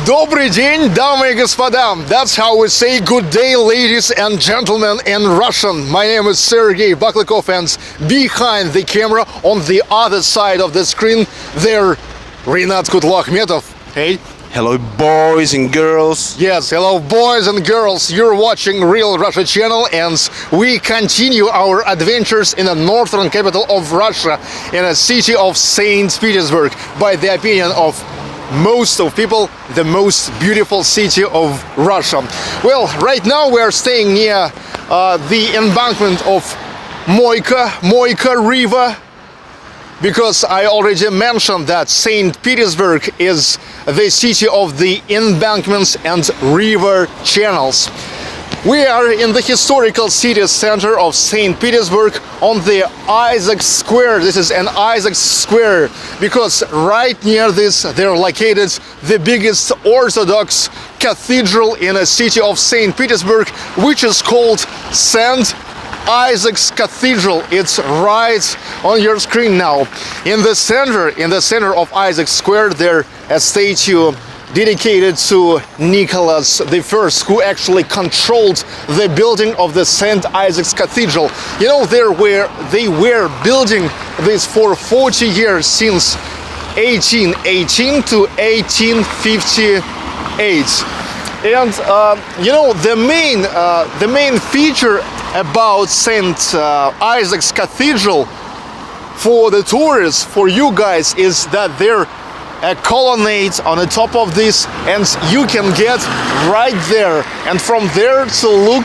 Добрый день, дамы и господа. That's how we say good day, ladies and gentlemen, in Russian. My name is Sergey Baklikov, and behind the camera, on the other side of the screen, there, Rinat Kutluakhmetov. Hey. Hello, boys and girls. Yes, hello, boys and girls. You're watching Real Russia channel, and we continue our adventures in the northern capital of Russia, in a city of St. Petersburg, by the opinion of most of people, the most beautiful city of Russia. Well, right now we are staying near the embankment of Moika River, because I already mentioned that St. Petersburg is the city of the embankments and river channels. We are in the historical city center of St. Petersburg on the Isaac Square. This is an Isaac Square because right near this they're located the biggest Orthodox cathedral in the city of St. Petersburg, which is called Sant Isaac's Cathedral. It's right on your screen now. In the center of Isaac Square, there's a statue dedicated to Nicholas I, who actually controlled the building of the St. Isaac's Cathedral. You know, they were building this for 40 years, since 1818 to 1858. And you know, the main feature about St. Isaac's Cathedral for the tourists, for you guys, is that they're a colonnade on the top of this, and you can get right there, and from there to look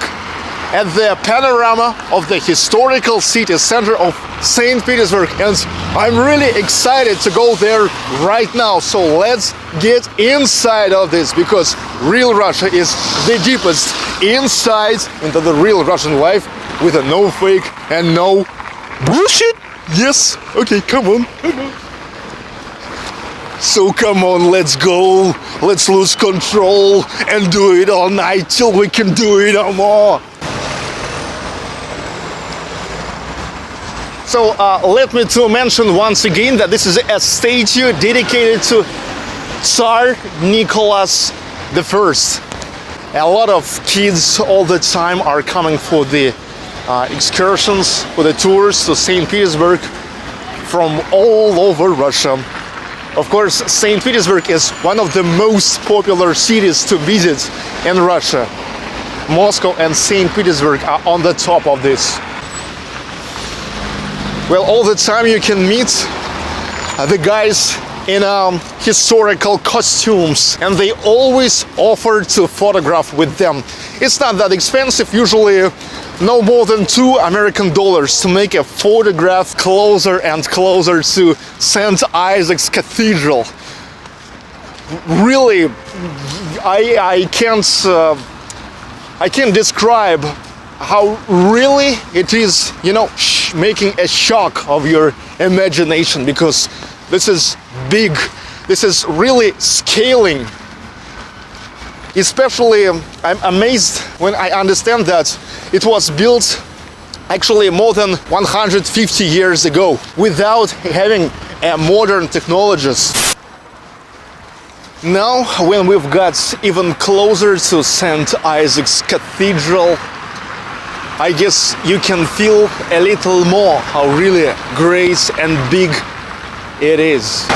at the panorama of the historical city center of St. Petersburg. And I'm really excited to go there right now. So let's get inside of this, because real Russia is the deepest insight into the real Russian life, with a no fake and no bullshit. Yes, okay, come on. So come on, let's go, let's lose control and do it all night till we can do it no more. So let me to mention once again that this is a statue dedicated to Tsar Nicholas I. A lot of kids all the time are coming for the excursions, for the tours to St. Petersburg from all over Russia. Of course, St. Petersburg is one of the most popular cities to visit in Russia. Moscow and St. Petersburg are on the top of this. Well, all the time you can meet the guys in historical costumes, and they always offer to photograph with them. It's not that expensive, usually no more than $2 to make a photograph closer and closer to St. Isaac's Cathedral. Really, I can't describe how really it is, you know, making a shock of your imagination, because this is big, this is really scaling. Especially, I'm amazed when I understand that it was built actually more than 150 years ago without having modern technologies. Now, when we've got even closer to St. Isaac's Cathedral, I guess you can feel a little more how really great and big it is.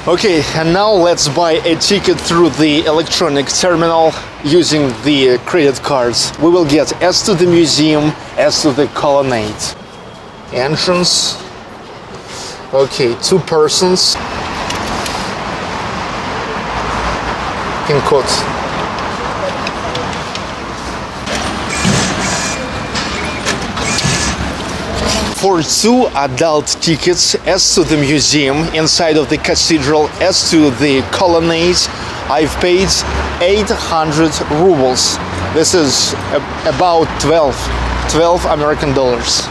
Okay, and now let's buy a ticket through the electronic terminal using the credit cards. We will get as to the museum, as to the colonnade. Entrance. Okay, 2 persons. Pin code. For 2 adult tickets, as to the museum inside of the cathedral, as to the colonnades, I've paid 800 rubles. This is about 12 American dollars.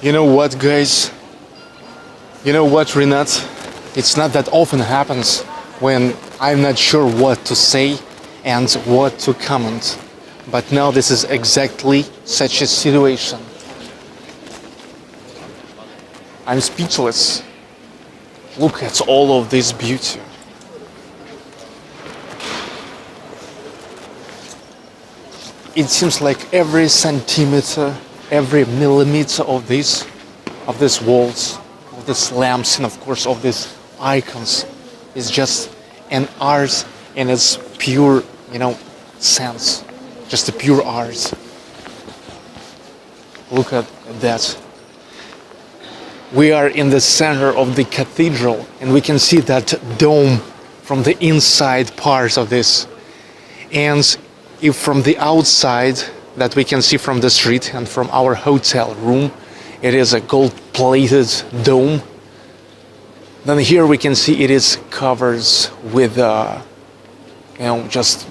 You know what, guys? You know what, Renat? It's not that often happens when I'm not sure what to say and what to comment. But now this is exactly such a situation. I'm speechless. Look at all of this beauty. It seems like every centimeter, every millimeter of these walls, of these lamps, and of course of these icons is just an art in its pure, sense. Just a pure art. Look at that. We are in the center of the cathedral and we can see that dome from the inside part of this. And if from the outside that we can see from the street and from our hotel room, it is a gold-plated dome. Then here we can see it is covered with, just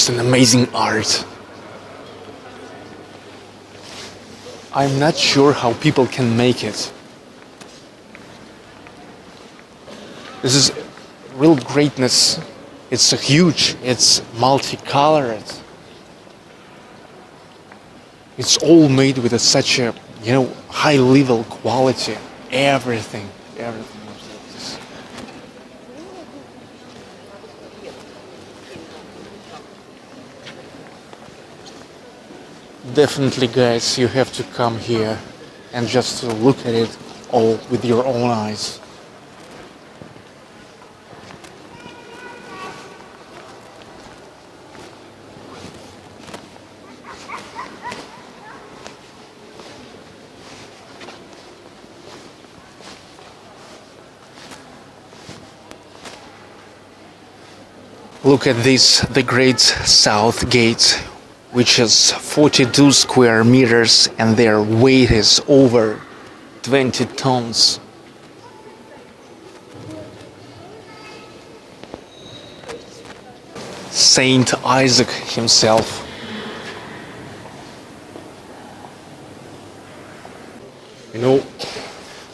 an amazing art. I'm not sure how people can make it. This is real greatness. It's huge. It's multicolored. It's all made with such a, high level quality. Everything. Definitely, guys, you have to come here and just to look at it all with your own eyes. Look at this, the Great South Gate, which is 42 square meters and their weight is over 20 tons. Saint Isaac himself.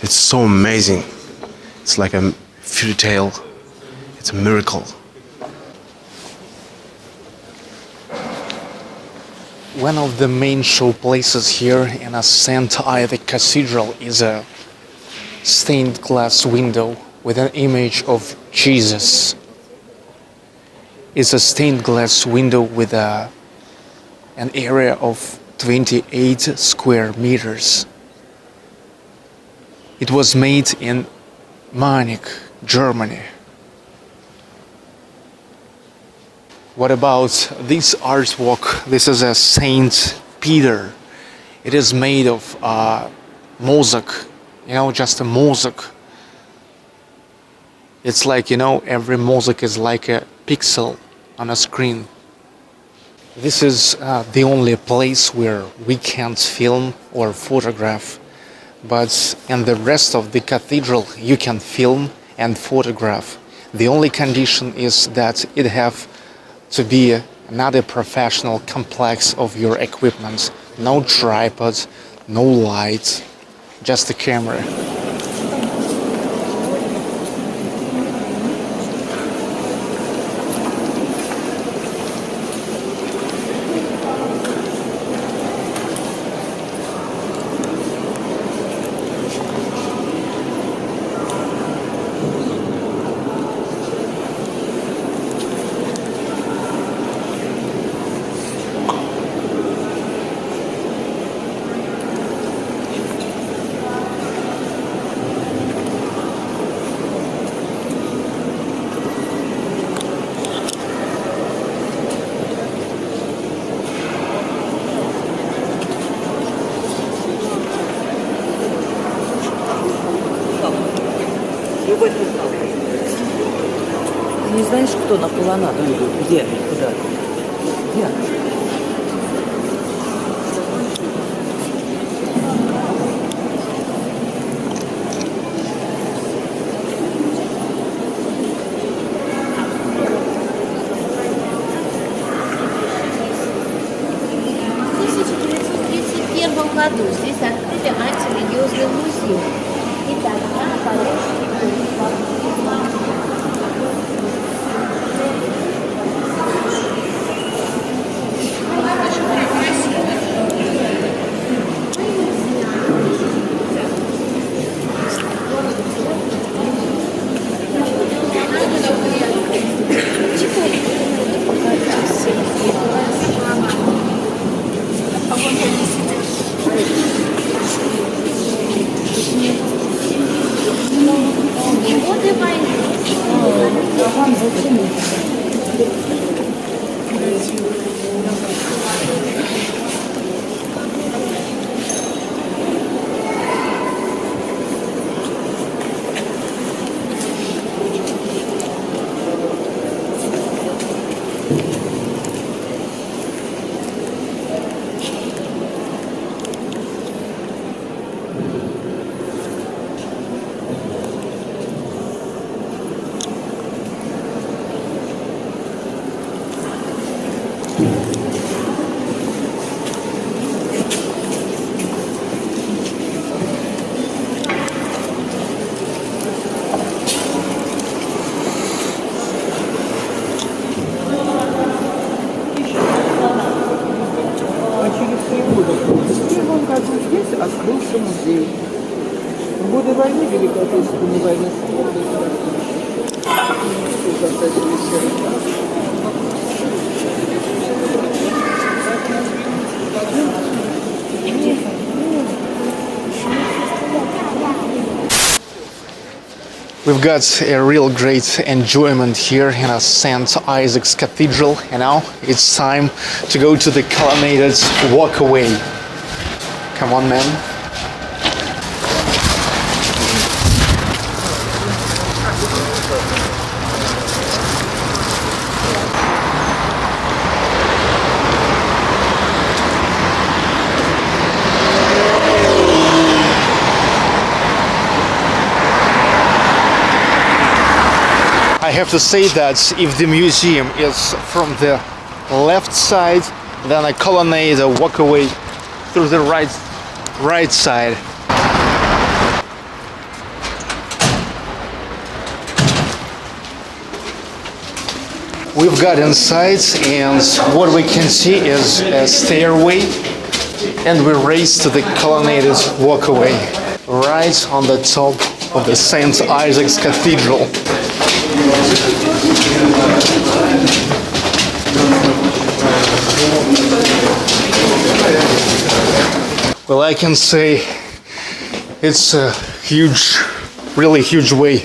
It's so amazing. It's like a fairy tale. It's a miracle. One of the main show places here in a Sant Isaac Cathedral is a stained glass window with an image of Jesus. It's a stained glass window with an area of 28 square meters. It was made in Munich, Germany. What about this artwork? This is a Saint Peter. It is made of mosaic, just a mosaic. It's like, every mosaic is like a pixel on a screen. This is the only place where we can't film or photograph, but in the rest of the cathedral you can film and photograph. The only condition is that it have to be another professional complex of your equipment. No tripod, no lights, just a camera. что на колоннаду идут? Где? Куда? Где? Году здесь открыли антирелигиозный музей. И тогда Открылся музей. В годы войны, Великой Отечественной войны, We've got a real great enjoyment here in a St. Isaac's Cathedral, and now it's time to go to the colonnaded walkway. Come on, man. I have to say that if the museum is from the left side, then a colonnade, a walkway through the right side. We've got inside, and what we can see is a stairway, and we raise to the colonnaded walkway right on the top of the St. Isaac's Cathedral. Well, I can say it's a huge, really huge way.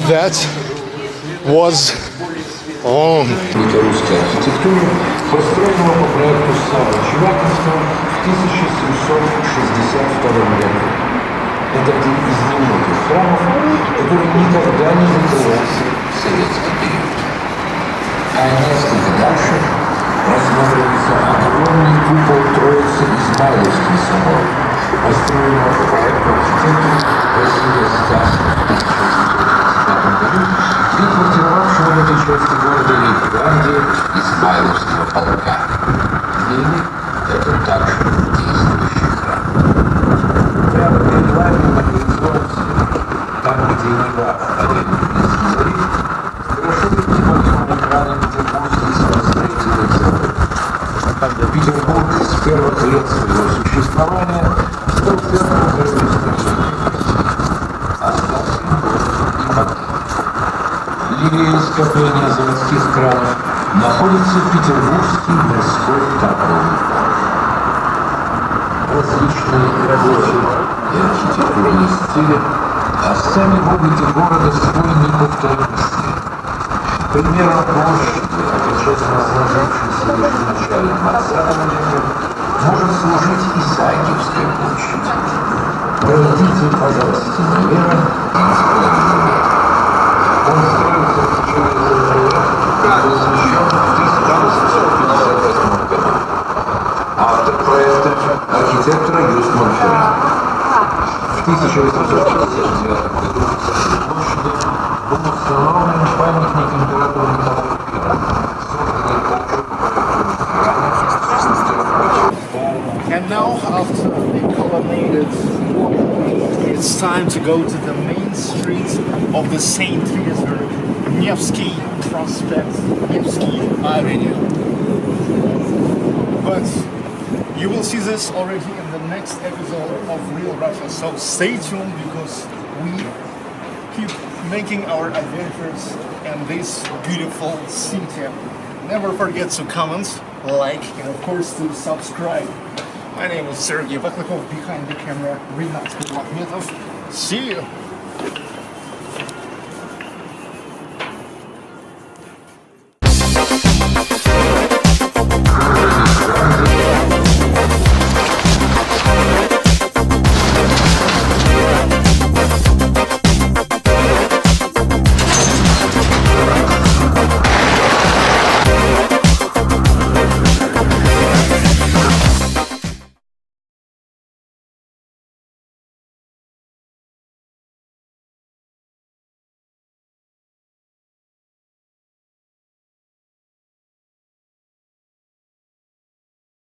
That was long. Русской архитектуры, построенного по проекту Чевакинского в 1762 году. Это один из немногих храмов, который никогда не закрывался в советский период. А несколько дальше рассматривается огромный купол Троицы Isaakievskiy Sobor, построенного по проекту архитектора Василия Стасова в 1935 году и квартировавшего в этой части города Лейб-Гвардии Измайловского полка. Ныне это также действующий храм. Прямо перед вами на горизонте, там, где Нева впадает вниз в залив, хорошо видно на большом экране петербургского строительного завода. Петербург с первых лет своего существования стал первым городом строения. Остался и пока. Линия скопления заводских кранов находится Петербургский морской торговый порт. Различные рабочие и архитектурные стили оставили в облике города свой неповторимый след. Примером площади, окончательно сложившейся изначально мостами, может служить Исаакиевская площадь. Пройдите, пожалуйста, налево и исправите. Он строится в течение года и был освящен в 1858 году. Автор проекта – архитектор Юст Монферран. В 1859 году в центре площади был установлен памятник императору Николаю I. And now, after the colonnaded walk, it's time to go to the main street of the St. Petersburg, Nevsky Prospect, Nevsky Avenue. But you will see this already in the next episode of Real Russia, so stay tuned because we keep making our adventures in this beautiful city. Never forget to comment, like, and of course to subscribe. My name is Sergey Vaklakov, behind the camera, Rinat Kudlatmetov. See you!